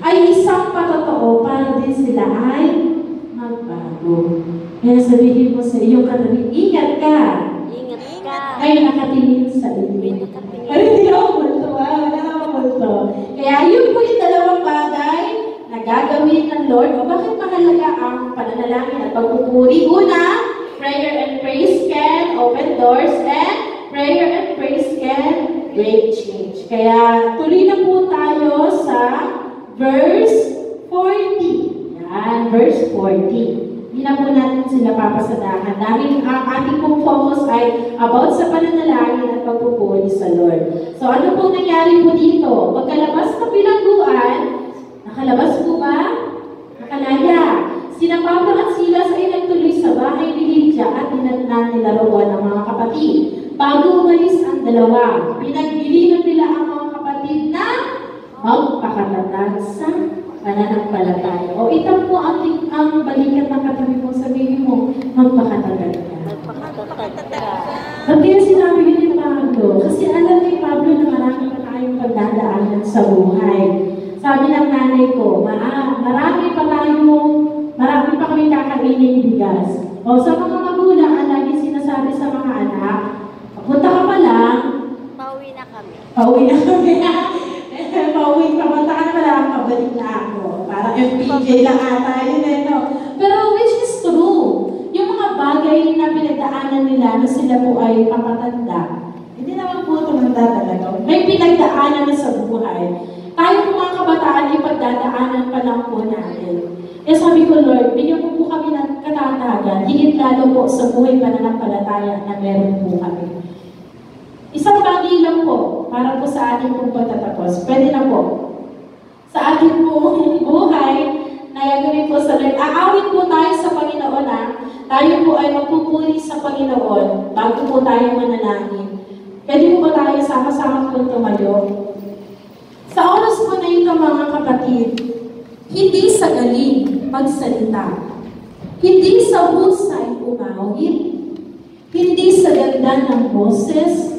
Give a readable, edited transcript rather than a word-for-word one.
ay isang patotoo para din sila ay magbago. Kaya sabihin mo sa iyong katabi, ingat ka. Ingat ka. Ay nakatingin sa iyo. Ay, hindi ako multo. Wala ako multo. Kaya yun po yung dalawang bagay na gagawin ng Lord. O bakit mahalaga ang pananalangin at pagpupuri? Una, prayer and praise can open doors, and prayer and praise can break change. Kaya tuloy na po tayo sa verse 40. Yan, verse 40. Hindi na po natin sila papasadahan dahil ang ating pong focus ay about sa pananalangin at pagpupuri sa Lord. So ano pong nangyari po dito? Pagkalabas ng bilangguan, nakalabas po ba? Nakalaya. Sina Pablo at Silas ay nagtuloy sa bahay ni Lydia at dinatnan nila roon ang mga kapatid. Bago umalis ang dalawa, pinagbilinan nila ang mga kapatid na magpakatatag sa pananampalataya. O itang po ang balikat ng katabi mo, sabihin mo, magpakatatag ka. Magpakatatag ka. Ba't kaya sinabi yun ni Pablo? Kasi alam ni Pablo na marami pa tayong pagdadaanan sa buhay. Sabi ng nanay ko, marami pa kami kakainin bigas. O sa mga magulang, ang lagi sinasabi sa mga anak, punta ka pa lang, Pauwi na kami. pauwi na kami. Pauwi ka, punta ka na pala, pabalik na ako. Parang FPJ lang ata yun eh, no? Pero which is true. Yung mga bagay na pinagdaanan nila na sila po ay papatanda, hindi naman po tumanda talaga. May pinagdaanan na sa buhay. Tayo po mga kabataan ay pagdadaanan pa lang po natin. Eh sabi ko, Lord, bigyan mo po kami ng katatagan, higit lalo po sa buhay pananampalataya na meron po kami. Isang bagay lang po, para po sa ating pong pagtatapos. Pwede na po. Sa ating pong buhay, na gagawin po sa Lord. Aawit po tayo sa Panginoon tayo po ay magpupuri sa Panginoon bago po tayo manalangin. Pwede po ba tayo sama-sama po tumayo? Sa oras po na ito mga kapatid, hindi sa galing magsalita, hindi sa husay umawit, hindi sa ganda ng boses,